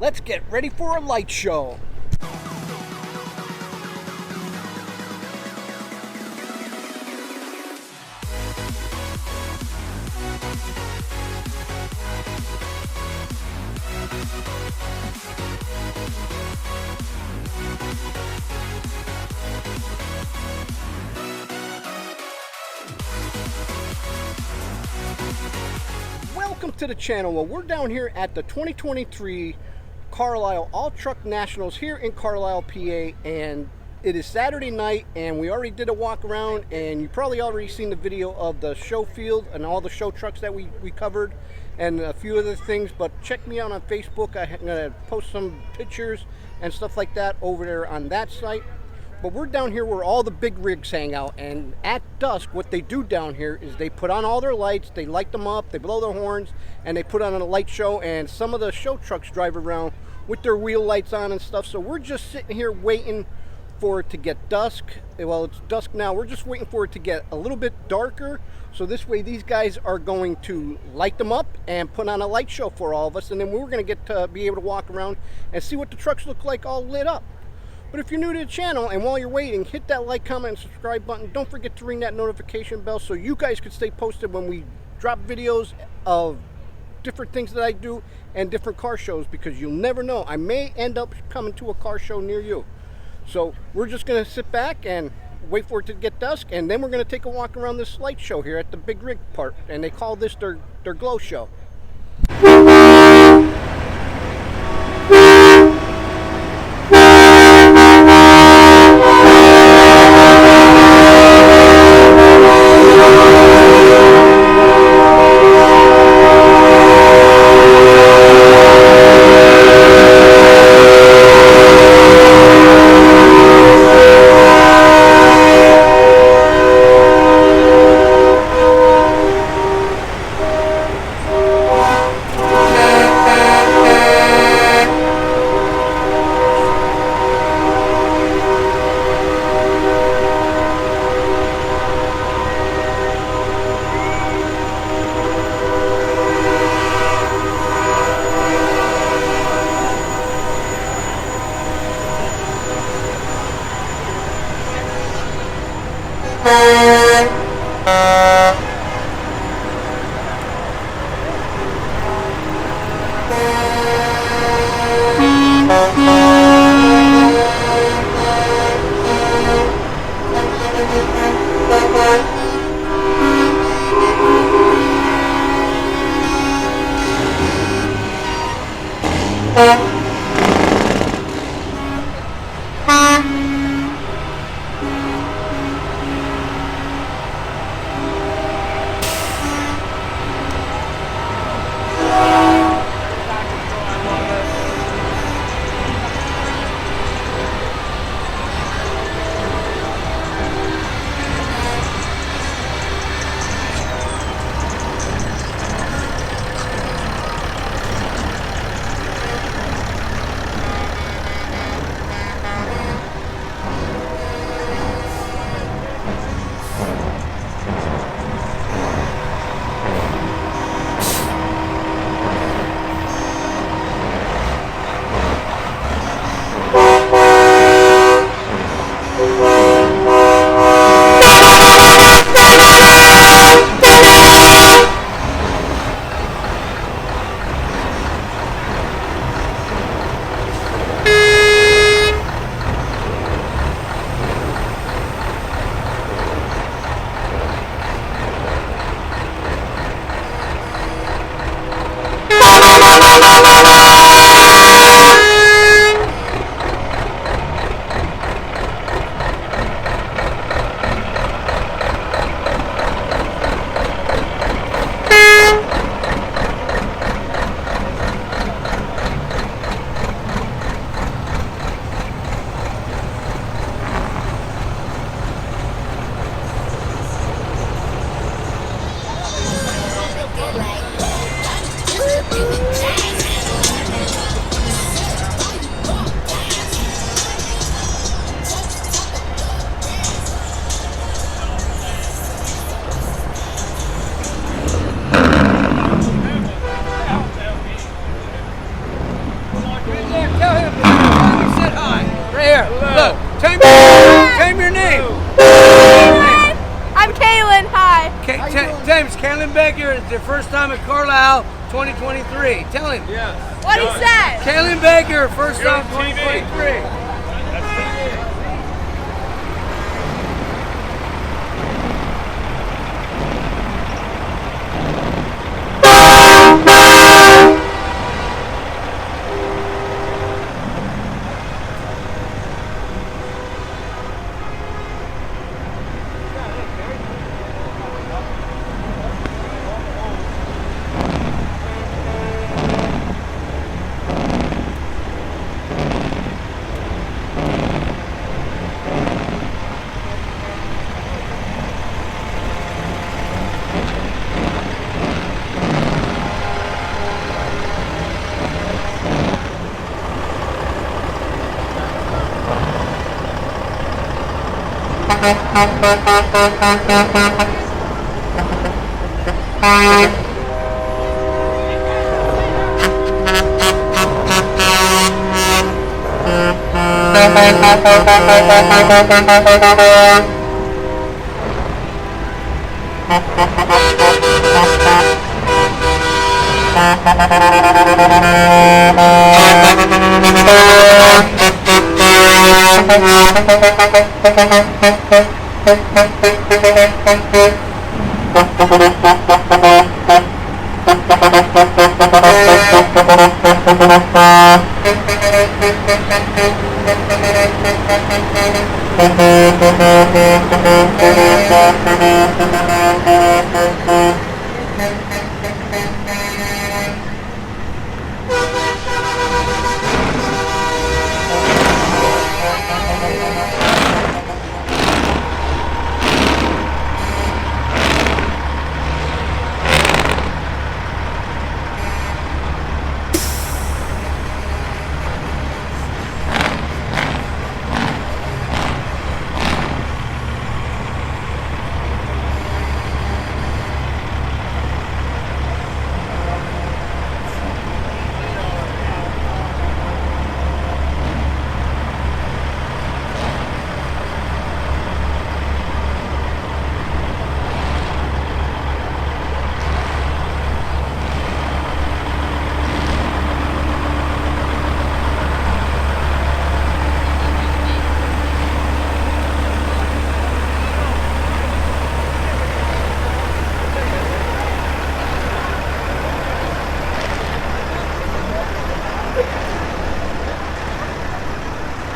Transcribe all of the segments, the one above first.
Let's get ready for a light show. Welcome to the channel. Well, we're down here at the 2023 Carlisle All Truck Nationals here in Carlisle, PA, and it is Saturday night, and we already did a walk around, and you probably already seen the video of the show field and all the show trucks that we covered and a few other things. But check me out on Facebook. I'm gonna post some pictures and stuff like that over there on that site. But we're down here where all the big rigs hang out, and at dusk what they do down here is they put on all their lights, they light them up, they blow their horns, and they put on a light show, and some of the show trucks drive around with their wheel lights on and stuff. So we're just sitting here waiting for it to get dusk. Well, it's dusk now. We're just waiting for it to get a little bit darker, so this way these guys are going to light them up and put on a light show for all of us, and then we're going to get to be able to walk around and see what the trucks look like all lit up. But if you're new to the channel, and while you're waiting, hit that like, comment, and subscribe button. Don't forget to ring that notification bell so you guys can stay posted when we drop videos of different things that I do and different car shows, because you'll never know. I may end up coming to a car show near you. So we're just going to sit back and wait for it to get dusk, and then we're going to take a walk around this light show here at the big rig part, and they call this their glow show. Kaylin Baker, it's your first time at Carlisle 2023. Tell him. Yes. What he said? Kaylin Baker, first time 2023.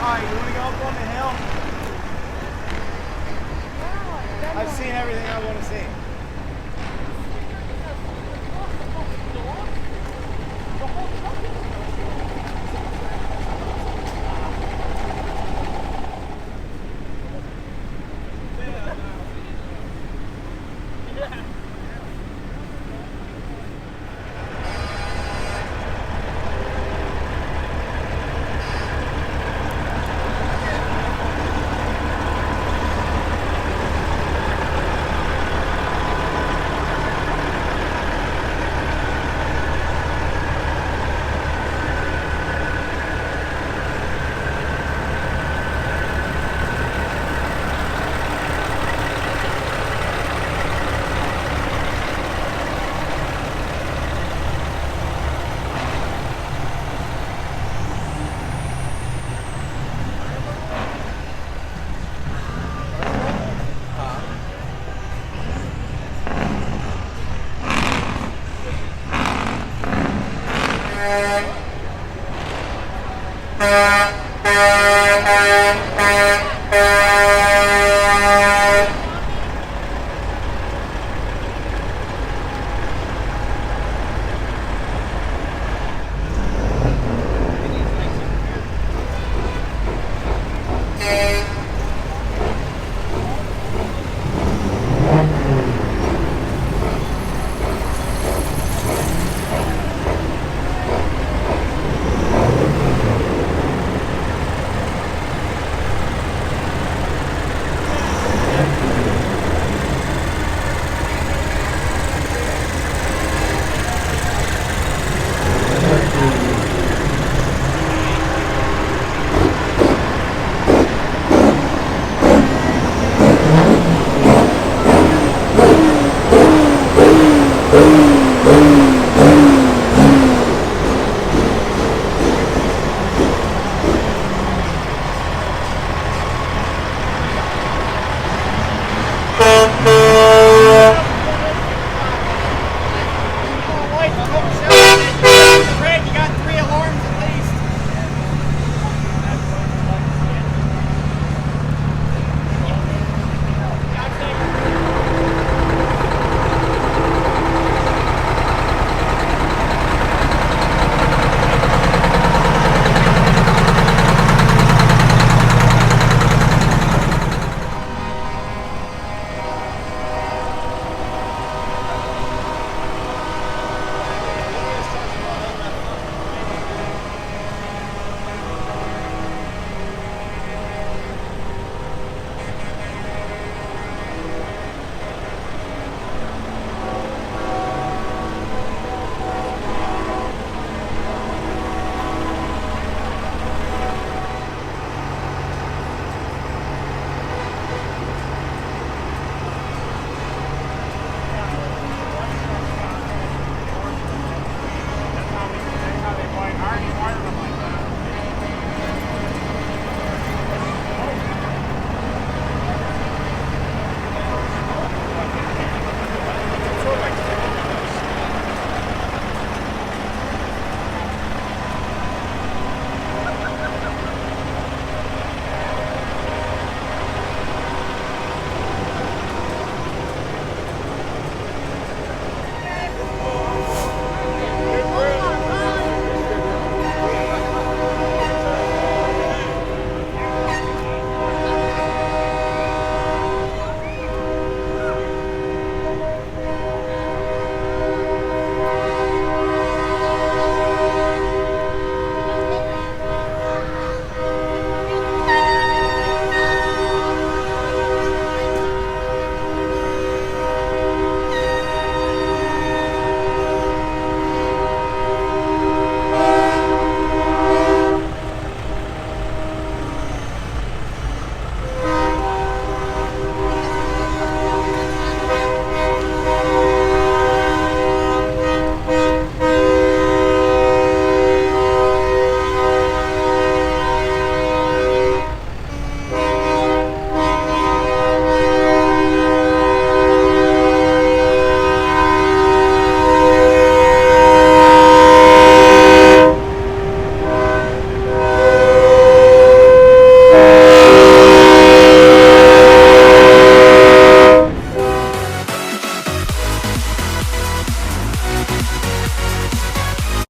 Alright, you want to go up on the hill? I've seen everything I want to see.